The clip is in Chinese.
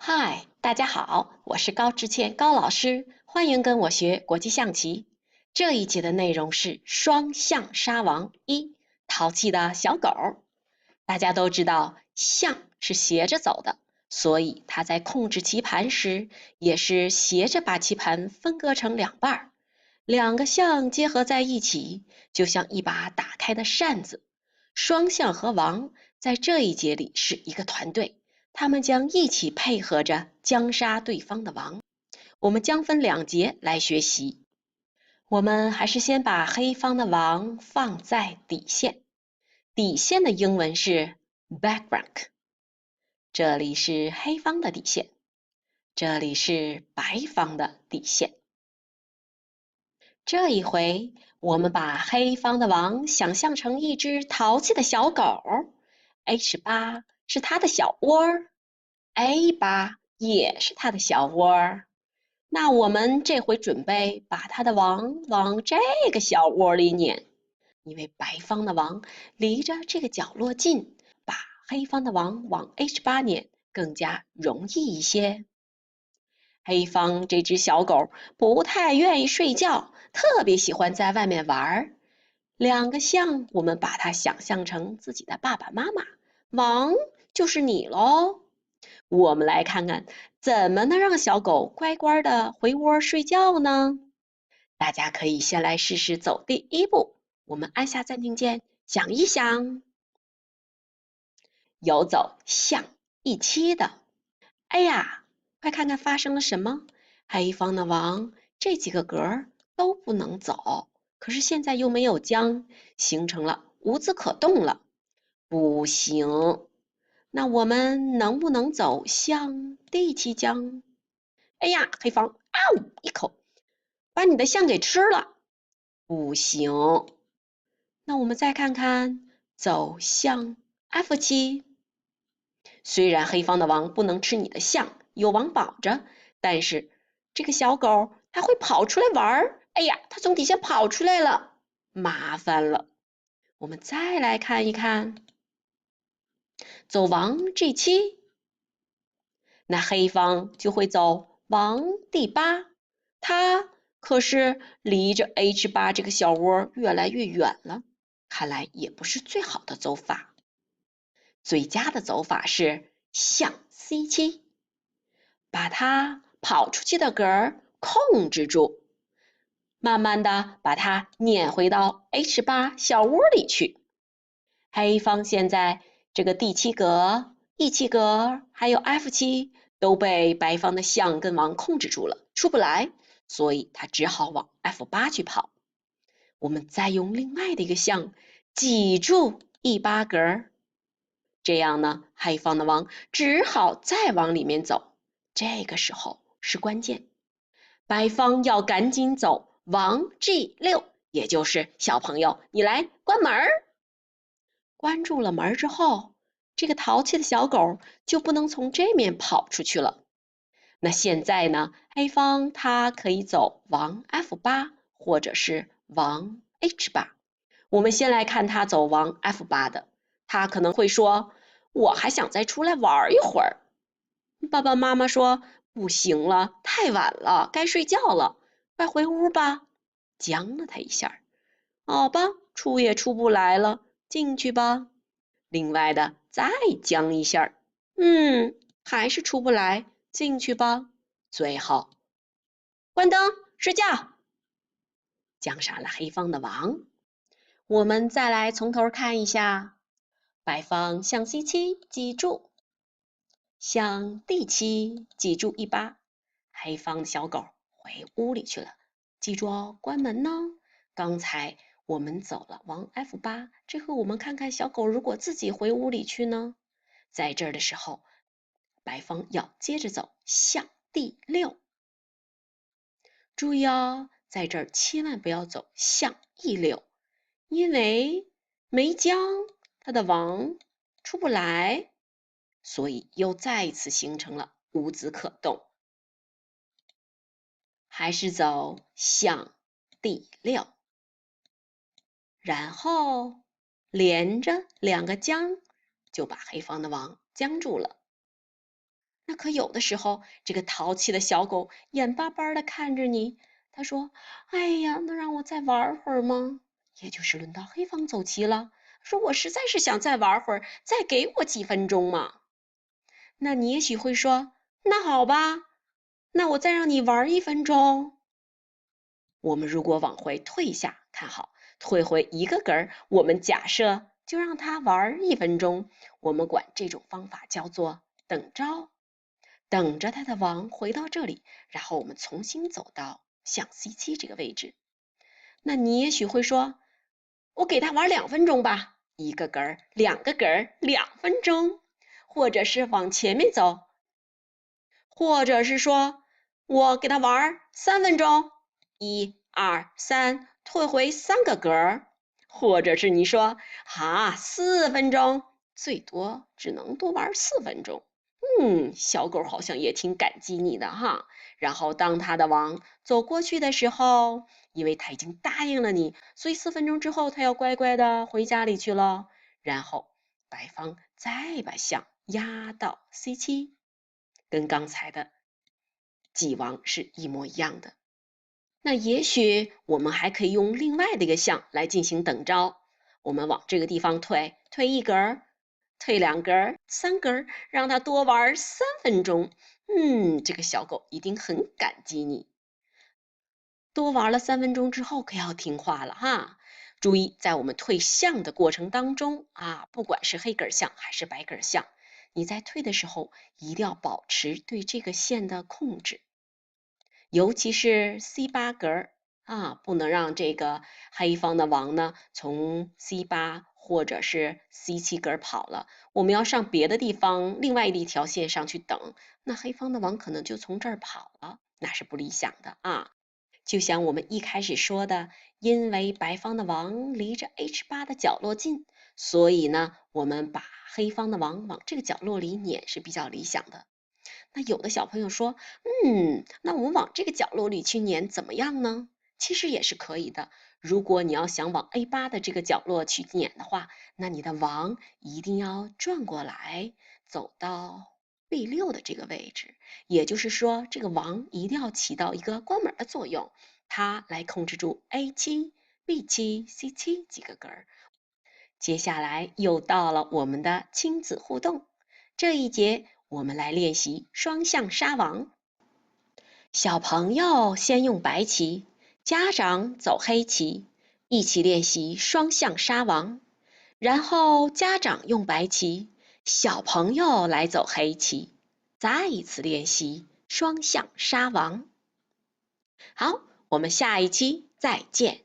嗨，大家好，我是高志倩高老师，欢迎跟我学国际象棋。这一节的内容是双象沙王一，淘气的小狗。大家都知道，象是斜着走的，所以它在控制棋盘时，也是斜着把棋盘分割成两半。两个象结合在一起，就像一把打开的扇子。双象和王在这一节里是一个团队。他们将一起配合着将杀对方的王。我们将分两节来学习。我们还是先把黑方的王放在底线，底线的英文是 backrank。这里是黑方的底线，这里是白方的底线。这一回，我们把黑方的王想象成一只淘气的小狗 ，H8是它的小窝，A8也是它的小窝。那我们这回准备把它的王往这个小窝里撵，因为白方的王离着这个角落近，把黑方的王往 H8撵更加容易一些。黑方这只小狗不太愿意睡觉，特别喜欢在外面玩。两个象，我们把它想象成自己的爸爸妈妈，王就是你喽。我们来看看怎么能让小狗乖乖的回窝睡觉呢？大家可以先来试试走第一步，我们按下暂停键，想一想，有走象E7的。哎呀，快看看发生了什么！黑方的王这几个格都不能走，可是现在又没有将，形成了无子可动了。不行，那我们能不能走向D7将？哎呀，黑方啊呜一口把你的象给吃了。不行，那我们再看看走向 F7。虽然黑方的王不能吃你的象，有王保着，但是这个小狗它会跑出来玩。哎呀，它从底下跑出来了，麻烦了。我们再来看一看，走王 G7，那黑方就会走王D8，它可是离着 H8这个小窝越来越远了，看来也不是最好的走法。最佳的走法是象 C7，把它跑出去的格控制住，慢慢的把它撵回到 H8小窝里去。黑方现在这个D7格、E7格还有 F7都被白方的象跟王控制住了，出不来，所以他只好往 F8去跑。我们再用另外的一个象挤住E8格，这样呢，黑方的王只好再往里面走。这个时候是关键，白方要赶紧走王 G6，也就是小朋友，你来关门。关住了门之后，这个淘气的小狗就不能从这面跑出去了。那现在呢，黑方它可以走王 F8，或者是王 H8。我们先来看他走王 F8的，他可能会说，我还想再出来玩一会儿。爸爸妈妈说，不行了，太晚了，该睡觉了，快回屋吧。将了他一下，好吧，出也出不来了，进去吧。另外的再将一下，还是出不来，进去吧。最后关灯睡觉，将上了黑方的王。我们再来从头看一下，白方象 C7 记住，象 D7 记住E8，黑方的小狗回屋里去了，记住哦，关门呢。刚才我们走了王 F8，这回我们看看小狗如果自己回屋里去呢？在这儿的时候，白方要接着走象 D6，注意哦，在这儿千万不要走象 E6，因为没将，他的王出不来，所以又再一次形成了无子可动。还是走象 D6，然后连着两个将就把黑方的王将住了。那可有的时候，这个淘气的小狗眼巴巴地看着你，它说：哎呀，能让我再玩会儿吗？也就是轮到黑方走棋了，说我实在是想再玩会儿，再给我几分钟嘛。那你也许会说，那好吧，那我再让你玩1分钟。我们如果往回退一下，看好，退回一个格，我们假设就让他玩1分钟，我们管这种方法叫做等招，等着他的王回到这里，然后我们重新走到象 C7 这个位置。那你也许会说，我给他玩2分钟吧，一个格2个格2分钟，或者是往前面走，或者是说我给他玩3分钟，1、2、3，退回3个格，或者是你说4分钟，最多只能多玩4分钟。小狗好像也挺感激你的哈。然后当它的王走过去的时候，因为它已经答应了你，所以4分钟之后它要乖乖的回家里去了。然后白方再把象压到 C7，跟刚才的几王是一模一样的。那也许我们还可以用另外的一个象来进行等招，我们往这个地方退1格，退2格、3格，让它多玩3分钟。这个小狗一定很感激你。多玩了3分钟之后可要听话了哈。注意，在我们退象的过程当中不管是黑格象还是白格象，你在退的时候一定要保持对这个线的控制，尤其是 C8 格不能让这个黑方的王呢从 C8 或者是 C7 格跑了，我们要上别的地方另外一条线上去等，那黑方的王可能就从这儿跑了，那是不理想的就像我们一开始说的，因为白方的王离着 H8 的角落近，所以呢，我们把黑方的王往这个角落里撵是比较理想的。那有的小朋友说，那我们往这个角落里去撵怎么样呢？其实也是可以的。如果你要想往 A8 的这个角落去撵的话，那你的王一定要转过来，走到 B6 的这个位置。也就是说，这个王一定要起到一个关门的作用，它来控制住 A7、B7、C7 几个格。接下来又到了我们的亲子互动，这一节我们来练习双向杀王。小朋友先用白棋，家长走黑棋，一起练习双向杀王。然后家长用白棋，小朋友来走黑棋，再一次练习双向杀王。好，我们下一期再见。